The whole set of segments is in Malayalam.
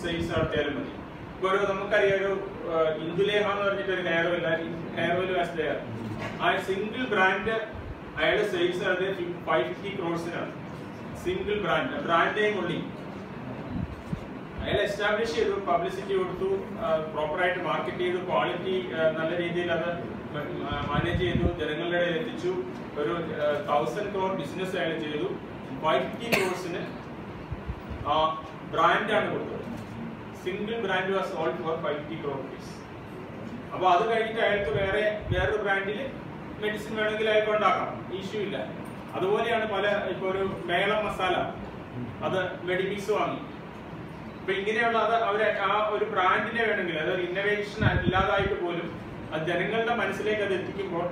സെയിൽസ് നടത്തിയാലും മതി. ഇപ്പോൾ ഒരു നമുക്കറിയാം ഒരു ഇന്ദുലേഖ എന്ന് പറഞ്ഞിട്ട് ഒരു ഹെയർ ഓയിൽ വാസ്തയ ആ സിംഗിൾ ബ്രാൻഡ് അയാളുടെ സെയിൽസ് നടത്തിയത് 550 crores-നാണ്. സിംഗിൾ ബ്രാൻഡ് നെയിം ഉള്ളി അയാൾ എസ്റ്റാബ്ലിഷ് ചെയ്തു, പബ്ലിസിറ്റി കൊടുത്തു, പ്രോപ്പറായിട്ട് മാർക്കറ്റ് ചെയ്തു, ക്വാളിറ്റി നല്ല രീതിയിൽ അത് മാനേജ് ചെയ്തു, ജനങ്ങളുടെ ഇടയിൽ എത്തിച്ചു. ഒരു 1000 crore ബിസിനസ് അയാൾ ചെയ്തു. 550 crores-ന് ബ്രാൻഡാണ് കൊടുത്തത്. Single brand was sold for 550 crore rupees. അപ്പൊ അത് കഴിഞ്ഞിട്ട് അയാൾക്ക് വേറൊരു ബ്രാൻഡിൽ മെഡിസിൻ വേണമെങ്കിൽ അയാൾക്ക് ഉണ്ടാക്കാം, ഇഷ്യൂ ഇല്ല. അതുപോലെയാണ് ഇപ്പൊ ഒരു മേളം മസാല, അത് മെഡിമിക്സ് വാങ്ങി. അപ്പൊ ഇങ്ങനെയുള്ള അവരെ ആ ഒരു ബ്രാൻഡിനെ വേണമെങ്കിൽ അതൊരു ഇന്നോവേഷൻ ഇല്ലാതായിട്ട് പോലും അത് ജനങ്ങളുടെ മനസ്സിലേക്ക് അത് എത്തിക്കുമ്പോൾ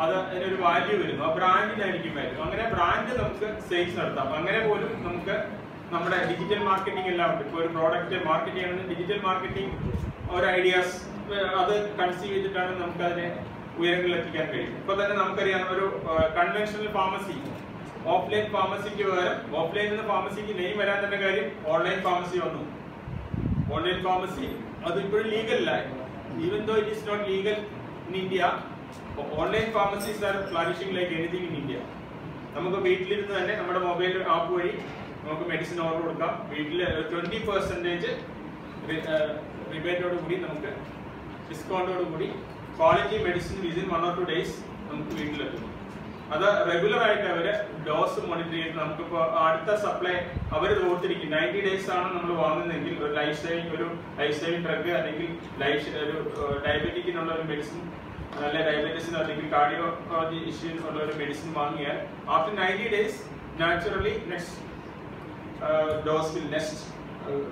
അത് അതിനൊരു വാല്യൂ വരുന്നു. ആ ബ്രാൻഡിനായിരിക്കും വാല്യൂ. അങ്ങനെ ബ്രാൻഡ് നമുക്ക് സെയിൽസ് നടത്താം. അങ്ങനെ പോലും നമുക്ക് നമ്മുടെ ഡിജിറ്റൽ മാർക്കറ്റിംഗ് എല്ലാം ഉണ്ട്. ഇപ്പോൾ ഒരു പ്രോഡക്റ്റ് മാർക്കറ്റ് ചെയ്യണമെങ്കിൽ ഡിജിറ്റൽ മാർക്കറ്റിംഗ് ഒരു ഐഡിയാസ് അത് കൺസീവ് ചെയ്തിട്ടാണ് നമുക്ക് അതിനെ ഉയരങ്ങളിൽ എത്തിക്കാൻ കഴിയും. ഇപ്പൊ തന്നെ നമുക്കറിയാം ഒരു കൺവെൻഷണൽ ഫാർമസി, ഓഫ്ലൈൻ ഫാർമസിക്ക് പകരം ഓഫ്ലൈനിൽ നിന്ന് ഫാർമസിക്ക് നെയിം വരാൻ തന്നെ കാര്യം ഓൺലൈൻ ഫാർമസി വന്നു. ഓൺലൈൻ ഫാർമസി അത് ഇപ്പോഴും legal even though it is not legal in India. Online pharmacies are flourishing like anything in India. നമുക്ക് വീട്ടിലിരുന്ന് തന്നെ നമ്മുടെ മൊബൈൽ ആപ്പ് വഴി നമുക്ക് മെഡിസിൻ ഓർഡർ കൊടുക്കാം. വീട്ടിൽ 20% റിബേറ്റോട് കൂടി നമുക്ക് ഡിസ്കൗണ്ടോട് കൂടി quality medicine within 1 or 2 days നമുക്ക് വീട്ടിലെത്തും. അത് റെഗുലർ ആയിട്ട് അവര് ഡോസ് മോണിറ്റർ ചെയ്ത് നമുക്കിപ്പോൾ അടുത്ത സപ്ലൈ അവർ കൊടുത്തിരിക്കും. 90 days ആണ് നമ്മൾ വാങ്ങുന്നതെങ്കിൽ ഒരു ലൈഫ് സേവിങ് ഡ്രഗ് അല്ലെങ്കിൽ ഒരു ഡയബറ്റിക്കിനുള്ള ഒരു മെഡിസിൻ, നല്ല ഡയബറ്റീസിന് അല്ലെങ്കിൽ കാർഡിയോളജി ഇഷ്യൂസ് ഉള്ള ഒരു മെഡിസിൻ വാങ്ങിയാൽ after 90 days naturally next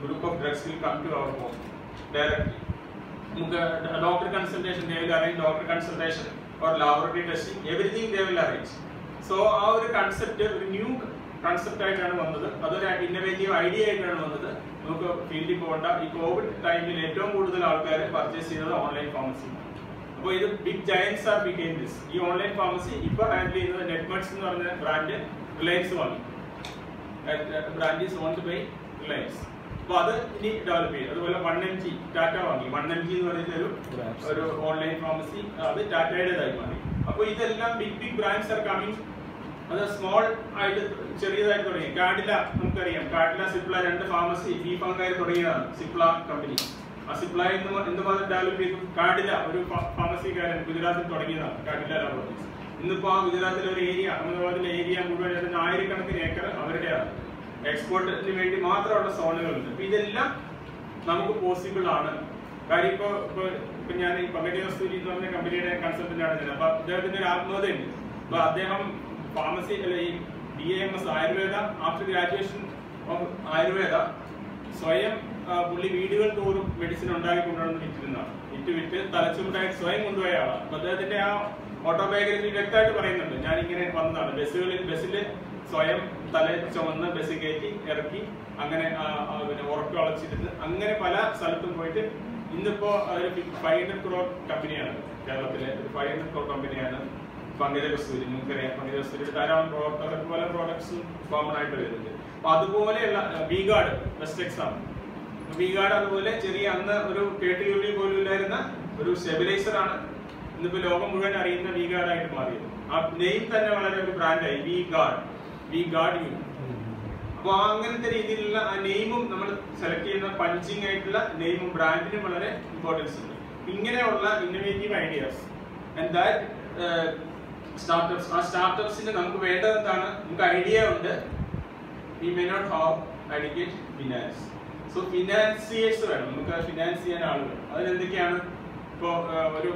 group of drugs will come to our home directly. Doctor consultation, they will arrange doctor consultation or laboratory testing, everything they will arrange. So our concept, new concept ആയിട്ടാണ് വന്നത്. അതൊരു ഇന്നോവേറ്റീവ് ഐഡിയ ആയിട്ടാണ് വന്നത്. നമുക്ക് ഫീൽഡിൽ പോകേണ്ട. ഈ കോവിഡ് ടൈമിൽ ഏറ്റവും കൂടുതൽ ആൾക്കാർ പർച്ചേസ് ചെയ്തത് ഓൺലൈൻ ഫാർമസി. അപ്പോൾ ഇത് big giants are become this. ഈ ഓൺലൈൻ ഫാർമസി ഇപ്പൊ ഹാൻഡിൽ ചെയ്യുന്നത് നെറ്റ്മെഡ്സ് എന്ന് പറഞ്ഞ ബ്രാൻഡ് റിലയൻസ് വാങ്ങി. Brand is owned by Reliance. അപ്പൊ അത് ഇനി ഡെവലപ്പ് ചെയ്യും. അതുപോലെ 1mg ടാറ്റ വാങ്ങി. 1mg എന്ന് പറയുന്ന ഒരു ഓൺലൈൻ ഫാർമസി, അത് ടാറ്റയുടേതായി മാറി. അപ്പൊ ഇതെല്ലാം ബിഗ് ബ്രാൻഡ്സ് ആർ കമ്മിങ്. അത് സ്മോൾ ആയിട്ട് ചെറിയതായിട്ട് തുടങ്ങി. കാഡില നമുക്കറിയാം, കാഡില സിപ്ല 2 ഫാർമസി ബീഫാങ്കാർ തുടങ്ങിയതാണ് സിപ്ല കമ്പനി. ആ സിപ്ല എന്തുമാത്രം ഡെവലപ്പ് ചെയ്തു. കാഡില ഒരു ഫാർമസിക്കാരൻ ഗുജറാത്തിൽ തുടങ്ങിയതാണ്, കാഡില ലാബോറട്ടറീസ്. ഇന്നിപ്പോ ആ ഗുജറാത്തിലെ ഒരു ഏരിയ, അഹമ്മദാബാദിലെ ഏരിയ മുഴുവൻ 1000-കണക്കിന് ഏക്കർ അവരുടെയാണ്. എക്സ്പോർട്ടിന് വേണ്ടി മാത്രമുള്ള സോണുകളുണ്ട്. അപ്പൊ ഇതെല്ലാം നമുക്ക് പോസിബിൾ ആണ്. കാര്യം ഇപ്പൊ ഞാൻ ഈ പങ്കജ കസ്തൂരി എന്ന് പറഞ്ഞ കമ്പനിയുടെ കൺസൾട്ടന്റ് ആണ് ഞാൻ. അപ്പൊ അദ്ദേഹത്തിന്റെ ഒരു ആത്മകഥയുണ്ട്. അപ്പൊ അദ്ദേഹം ഫാർമസി അല്ല ഈ BAMS Ayurveda after graduation of Ayurveda സ്വയം പുള്ളി വീടുകൾ തോറും മെഡിസിൻ ഉണ്ടാക്കി കൊണ്ടുവന്ന് വിറ്റിരുന്നതാണ്. വിറ്റ് തലച്ചുണ്ടായിട്ട് സ്വയം കൊണ്ടുപോയ ആളാണ്. അപ്പൊ അദ്ദേഹത്തിന്റെ ആ ഓട്ടോബയോഗ്രഫി വ്യക്തമായിട്ട് പറയുന്നുണ്ട്. ഞാൻ ഇങ്ങനെ വന്നതാണ്, ബസ്സിൽ സ്വയം തല ചുമന്ന് ബസ് കയറ്റി ഇറക്കി, അങ്ങനെ പിന്നെ ഉറക്കം അളച്ചിരുന്ന് അങ്ങനെ പല സ്ഥലത്തും പോയിട്ട് ഇന്നിപ്പോ ഒരു 500 crore കമ്പനിയാണ് കേരളത്തിലെ. ഒരു 500 crore കമ്പനിയാണ് പങ്കജ കസ്തൂരി. നിങ്ങൾക്കറിയാം പങ്കജ കസ്തൂരിയുടെ ധാരാളം പല പ്രോഡക്ട്സും കോമൺ ആയിട്ട് വരുന്നുണ്ട്. അപ്പൊ അതുപോലെയുള്ള V-Guard ബെസ്റ്റ് എക്സാമ്പിൾ. V-Guard അതുപോലെ ചെറിയ അന്ന് ഒരു കേട്ടുകേൾവി പോലും ഇല്ലായിരുന്ന ഒരു സ്റ്റെബിലൈസർ ആണ് ഇന്നിപ്പോ ലോകം മുഴുവൻ അറിയുന്ന V-Guard ആയിട്ട് മാറിയത്. ആ നെയിം തന്നെ വളരെ ഒരു ബ്രാൻഡായി, V-Guard you. അപ്പൊ അങ്ങനത്തെ രീതിയിലുള്ള ആ നെയിമും നമ്മൾ സെലക്ട് ചെയ്യുന്ന പഞ്ചിങ് ആയിട്ടുള്ള നെയിമും ബ്രാൻഡിനും വളരെ ഇമ്പോർട്ടൻസ് ഉണ്ട്. ഇങ്ങനെയുള്ള innovative ideas and that startups. ആ സ്റ്റാർട്ടപ്സിന് നമുക്ക് വേണ്ടത് എന്താണ്? നമുക്ക് ഐഡിയ ഉണ്ട്, we may not have adequate finance. So financiers വേണം, നമുക്ക് ഫിനാൻസ് ചെയ്യാൻ ആളുകൾ. അതിനെന്തൊക്കെയാണ്? ഇപ്പോൾ ഒരു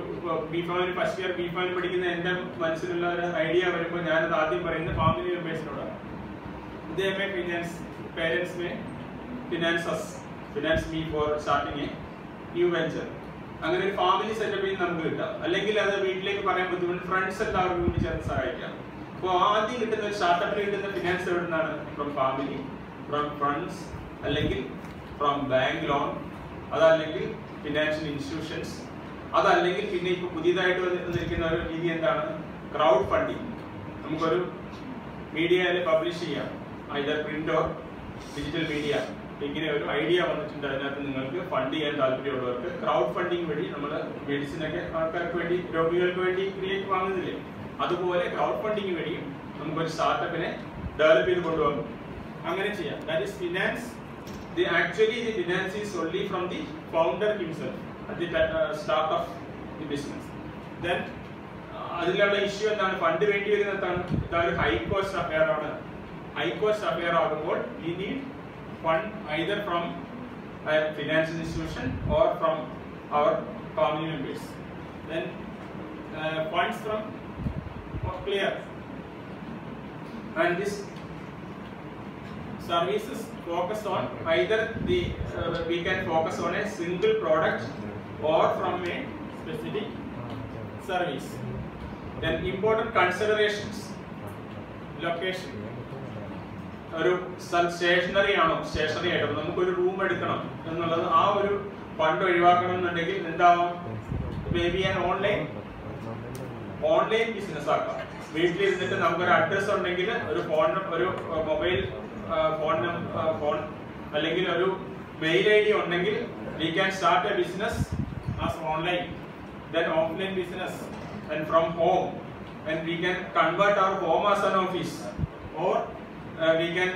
ബിഫാമിന് ഫസ്റ്റ് ഇയർ ബിഫാമിന് പഠിക്കുന്ന എൻ്റെ മനസ്സിലുള്ള ഒരു ഐഡിയ വരുമ്പോൾ ഞാനത് ആദ്യം പറയുന്നത് family മെമ്പേഴ്സിനോടാണ്. They may finance, parents may finance me for starting a new venture. അങ്ങനെ ഒരു ഫാമിലി സെറ്റപ്പ് ചെയ്ത് നമുക്ക് കിട്ടാം. അല്ലെങ്കിൽ അത് വീട്ടിലേക്ക് പറയാൻ ബുദ്ധിമുട്ട്, ഫ്രണ്ട്സ് എല്ലാവർക്കും കൂടി ചേർന്ന് സഹായിക്കാം. അപ്പോൾ ആദ്യം കിട്ടുന്ന ഒരു സ്റ്റാർട്ടപ്പിൽ കിട്ടുന്ന ഫിനാൻസ് എവിടെ നിന്നാണ്? ഫ്രം ഫാമിലി, ഫ്രം ഫ്രണ്ട്സ്, അല്ലെങ്കിൽ ഫ്രം ബാങ്ക് ലോൺ, അതല്ലെങ്കിൽ ഫിനാൻഷ്യൽ ഇൻസ്റ്റിറ്റ്യൂഷൻസ്, അതല്ലെങ്കിൽ പിന്നെ ഇപ്പോൾ പുതിയതായിട്ട് വന്നിരിക്കുന്ന ഒരു രീതി എന്താണ്? Crowd funding. നമുക്കൊരു മീഡിയയിൽ പബ്ലിഷ് ചെയ്യാം, either print or digital media. ഇങ്ങനെ ഒരു ഐഡിയ വന്നിട്ടുണ്ട്, അതിനകത്ത് നിങ്ങൾക്ക് ഫണ്ട് ചെയ്യാൻ താല്പര്യമുള്ളവർക്ക് ക്രൗഡ് ഫണ്ടിങ് വഴി നമ്മൾ മെഡിസിനൊക്കെ ആൾക്കാർക്ക് വേണ്ടി, രോഗികൾക്ക് വേണ്ടി വാങ്ങുന്നില്ലേ, അതുപോലെ ക്രൗഡ് ഫണ്ടിങ് വഴിയും നമുക്കൊരു സ്റ്റാർട്ടപ്പിനെ ഡെവലപ്പ് ചെയ്ത് കൊണ്ടുപോകും. അങ്ങനെ ചെയ്യാം. That is finance. Actually the finance is only from the founder himself at the start of the business. Then അതിലുള്ള ഇഷ്യൂ എന്താണ്, ഫണ്ട് വേണ്ടി വരുന്നതാണ്. ഇതൊരു ഹൈ കോസ്റ്റ് അഫെയർ ആണ്. ഹൈ കോസ്റ്റ് അഫെയർ ആകുമ്പോൾ we need fund either from a financial institution or from our family members. Then funds from clear, and this services focus on either the we can focus on a single product or from a specific service. Then important considerations, location. ഒരു സ്റ്റേഷനറി ആണോ, സ്റ്റേഷനറി ആയിട്ടോ നമുക്കൊരു റൂം എടുക്കണം എന്നുള്ളത്, ആ ഒരു ഫണ്ട് ഒഴിവാക്കണം എന്നുണ്ടെങ്കിൽ എന്താവും, may be an online business ആക്കാം. വീട്ടിലിരുന്നിട്ട് നമുക്കൊരു അഡ്രസ് ഉണ്ടെങ്കിൽ ഒരു ഒരു മൊബൈൽ ഫോൺ അല്ലെങ്കിൽ ഒരു മെയിൽ ഐ ഡി ഉണ്ടെങ്കിൽ we can start a business as online, then offline business, and from home, and we can convert our home as an office, or we can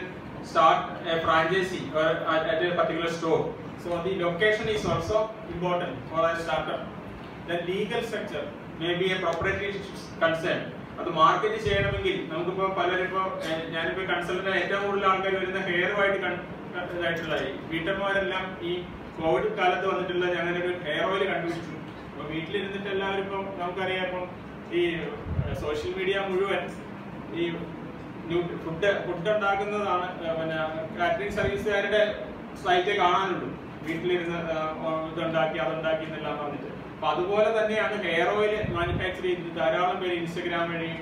start a franchisee or at a particular store. So the location is also important for a startup. The legal structure may be a proprietary concern. അത് മാർക്കറ്റ് ചെയ്യണമെങ്കിൽ നമുക്കിപ്പോൾ പലരിപ്പോൾ ഞാനിപ്പോൾ കൺസൾട്ടന്റ് ഏറ്റവും കൂടുതൽ ആൾക്കാർ വരുന്ന ഹെയറുമായിട്ട് ഇതായിട്ടുള്ള വീട്ടമ്മമാരെല്ലാം ഈ കോവിഡ് കാലത്ത് വന്നിട്ടുള്ള ഞങ്ങളൊരു ഹെയർ ഓയിൽ കണ്ടുപിടിച്ചു. അപ്പോൾ വീട്ടിലിരുന്നിട്ട് എല്ലാവരും ഇപ്പം നമുക്കറിയാം, ഇപ്പം ഈ സോഷ്യൽ മീഡിയ മുഴുവൻ ഈ ഫുഡ് ഉണ്ടാക്കുന്നതാണ്, പിന്നെ കാറ്ററിംഗ് സർവീസുകാരുടെ സൈറ്റേ കാണാനുള്ളൂ. വീട്ടിലിരുന്ന് ഇതുണ്ടാക്കി അതുണ്ടാക്കി എന്നെല്ലാം പറഞ്ഞിട്ട്. അപ്പൊ അതുപോലെ തന്നെയാണ് ഹെയർ ഓയിൽ മാനുഫാക്ചർ ചെയ്തിട്ട് ധാരാളം പേര് ഇൻസ്റ്റഗ്രാം വഴിയും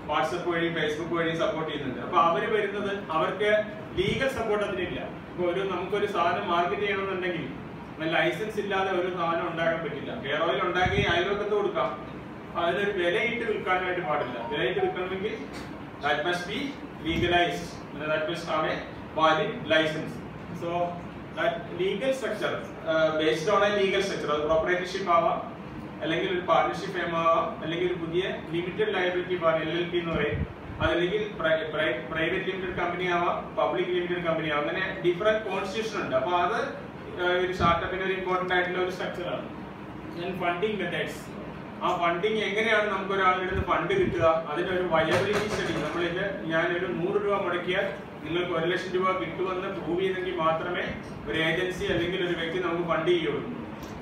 വാട്സപ്പ് വഴിയും ഫേസ്ബുക്ക് വഴിയും സപ്പോർട്ട് ചെയ്യുന്നുണ്ട്. അപ്പൊ അവര് വരുന്നത്, അവർക്ക് ലീഗൽ സപ്പോർട്ട് അതിനില്ല. ഇപ്പൊ നമുക്കൊരു സാധനം മാർക്കറ്റ് ചെയ്യണമെന്നുണ്ടെങ്കിൽ ലൈസൻസ് ഇല്ലാതെ ഒരു സാധനം ഉണ്ടാക്കാൻ പറ്റില്ല. ഹെയർ ഓയിൽ ഉണ്ടാക്കി അയൽവക്കത്ത് കൊടുക്കാം, അതിനൊരു വിലയിട്ട് വിൽക്കാനായിട്ട് പാടില്ല. വിലയിട്ട് വിൽക്കണമെങ്കിൽ that must be legalized, that must have a valid license. So that legal structure, based on a legal structure, proprietorship ആവാം, അല്ലെങ്കിൽ ഒരു പാർട്ണർഷിപ്പ് ഫേം ആവാം, അല്ലെങ്കിൽ ഒരു പുതിയ ലിമിറ്റഡ് ലയബിലിറ്റി LLP എന്ന് പറയും, അതല്ലെങ്കിൽ പ്രൈവറ്റ് ലിമിറ്റഡ് കമ്പനി ആവാം, പബ്ലിക് ലിമിറ്റഡ് കമ്പനി ആവാം. അങ്ങനെ ഡിഫറെന്റ് കോൺസ്റ്റിറ്റ്യൂഷൻ ഉണ്ട്. അപ്പൊ അത് ഒരു സ്റ്റാർട്ടപ്പിന്റെ ഒരു ഇമ്പോർട്ടന്റ് ആയിട്ടുള്ള ഒരു സ്ട്രക്ചറാണ്. ഫണ്ടിങ് മെത്തേഡ്സ്, ആ ഫണ്ടിങ് എങ്ങനെയാണ് നമുക്ക് ഒരാളുടെ അടുത്ത് ഫണ്ട് കിട്ടുക, അതിന്റെ ഒരു വയബിലിറ്റി സ്റ്റഡി. നമ്മളിത് ഞാനൊരു 100 രൂപ മുടക്കിയാൽ നിങ്ങൾക്ക് 1 ലക്ഷം രൂപ കിട്ടുമെന്ന് പ്രൂവ് ചെയ്തെങ്കിൽ മാത്രമേ ഒരു ഏജൻസി അല്ലെങ്കിൽ ഒരു വ്യക്തി നമുക്ക് ഫണ്ട് ചെയ്യുള്ളൂ.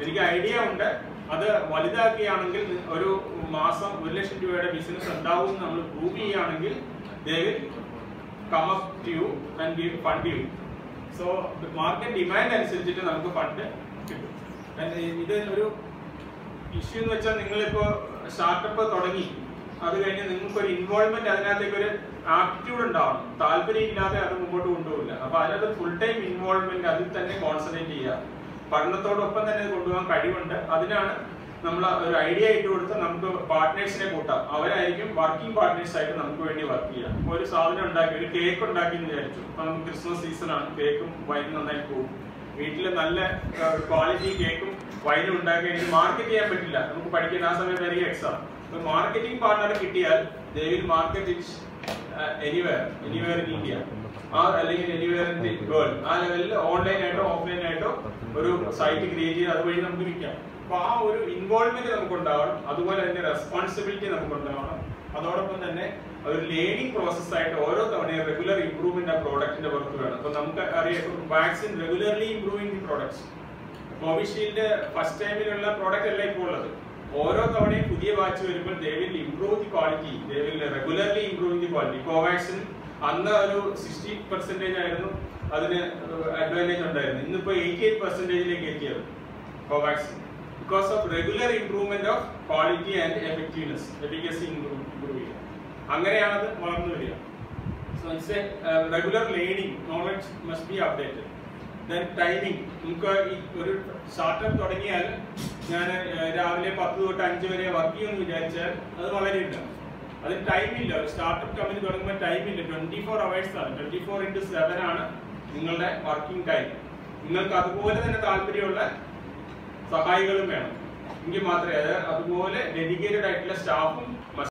എനിക്ക് ഐഡിയ ഉണ്ട്, അത് വലുതാക്കുകയാണെങ്കിൽ ഒരു മാസം 1 ലക്ഷം രൂപയുടെ ബിസിനസ് ഉണ്ടാവും നമ്മൾ പ്രൂവ് ചെയ്യുകയാണെങ്കിൽ they will come up to you and give fund you. So market demand അനുസരിച്ചിട്ട് നമുക്ക് ഫണ്ട് കിട്ടും. ഇത് ഒരു ഇഷ്യൂ എന്ന് വെച്ചാൽ നിങ്ങളിപ്പോ സ്റ്റാർട്ടപ്പ് തുടങ്ങി, അത് കഴിഞ്ഞ് നിങ്ങൾക്ക് ഒരു ഇൻവോൾവ്മെന്റ്, അതിനകത്തേക്ക് ഒരു ആപ്റ്റിറ്റ്യൂഡ് ഉണ്ടാവണം. താല്പര്യം ഇല്ലാതെ അത് മുമ്പോട്ട് കൊണ്ടുപോകില്ല. അപ്പൊ അതിനകത്ത് ഫുൾ ടൈം ഇൻവോൾവ്മെന്റ്, അതിൽ തന്നെ കോൺസെൻട്രേറ്റ് ചെയ്യുക. പഠനത്തോടൊപ്പം തന്നെ കൊണ്ടുപോകാൻ കഴിവുണ്ട്. അതിനാണ് നമ്മൾ ഒരു ഐഡിയ ഇട്ട് കൊടുത്ത് നമുക്ക് പാർട്ട്നേഴ്സിനെ കൂട്ടാം. അവരായിരിക്കും വർക്കിംഗ് പാർട്ട്നേഴ്സ് ആയിട്ട് നമുക്ക് വേണ്ടി വർക്ക് ചെയ്യാം. ഇപ്പോൾ ഒരു സാധനം ഉണ്ടാക്കി, ഒരു കേക്ക് ഉണ്ടാക്കി എന്ന് വിചാരിച്ചു. അപ്പൊ നമുക്ക് ക്രിസ്മസ് സീസൺ ആണ്, കേക്കും വൈനും നന്നായി പോകും. വീട്ടില് നല്ല ക്വാളിറ്റി കേക്കും വൈനും ഉണ്ടാക്കി എനിക്ക് മാർക്കറ്റ് ചെയ്യാൻ പറ്റില്ല. നമുക്ക് പഠിക്കാൻ ആ സമയത്ത് ആയിരിക്കും എക്സാം. അപ്പൊ മാർക്കറ്റിംഗ് പാർട്ണർ കിട്ടിയാൽ they will market it anywhere in India, അല്ലെങ്കിൽ anywhere in the world. ആ ലെവലിൽ ഓൺലൈൻ ആയിട്ടോ ഓഫ്ലൈൻ ആയിട്ടോ ഒരു സൈറ്റ് ക്രിയേറ്റ് ചെയ്ത് അതുവഴി നമുക്ക് വിൽക്കാം. അപ്പൊ ആ ഒരു ഇൻവോൾവ്മെന്റ് നമുക്ക് ഉണ്ടാവണം. അതുപോലെ തന്നെ റെസ്പോൺസിബിലിറ്റി നമുക്ക് ഉണ്ടാവണം. അതോടൊപ്പം തന്നെ ഒരു ലേണിംഗ് പ്രോസസ് ആയിട്ട് ഓരോ തവണയും റെഗുലർ ഇംപ്രൂവ്മെന്റ് ആ പ്രോഡക്റ്റിന്റെ പുറത്ത് വേണം. അപ്പൊ നമുക്ക് അറിയാം, vaccine regularly improving the products. Covishield first ടൈമിലുള്ള പ്രോഡക്റ്റ് അല്ല ഇപ്പോൾ ഉള്ളത്. ഓരോ തവണയും പുതിയ ബാച്ച് വരുമ്പോൾ they will improve the quality, they will regularly improve the quality. Covaxin അന്ന് ഒരു 60% ആയിരുന്നു അതിന് അഡ്വാൻറ്റേജ് ഉണ്ടായിരുന്നു. ഇന്നിപ്പോ 88% എത്തിയത് Covaxin, because of regular improvement of quality and effectiveness, efficacy improve ചെയ്യുക. അങ്ങനെയാണത് വളർന്നു വരിക. So it's A regular learning, knowledge must be updated. Then timing. നമുക്ക് ഒരു സ്റ്റാർട്ടപ്പ് തുടങ്ങിയാൽ ഞാൻ രാവിലെ 10 തൊട്ട് 5 വരെ വർക്ക് ചെയ്യുമെന്ന് വിചാരിച്ചാൽ അത് വളരെ ഇല്ല. അതിന് ടൈമില്ല. ഒരു സ്റ്റാർട്ടപ്പ് കമ്പനി തുടങ്ങുമ്പോൾ ടൈമില്ല. 24 hours ആണ്, 24/7 ആണ് നിങ്ങളുടെ വർക്കിംഗ് ടൈം. നിങ്ങൾക്ക് അതുപോലെ തന്നെ താല്പര്യമുള്ള സഹായികളും വേണം. എങ്കിൽ മാത്രമേ അതുപോലെ ഡെഡിക്കേറ്റഡ് ആയിട്ടുള്ള സ്റ്റാഫും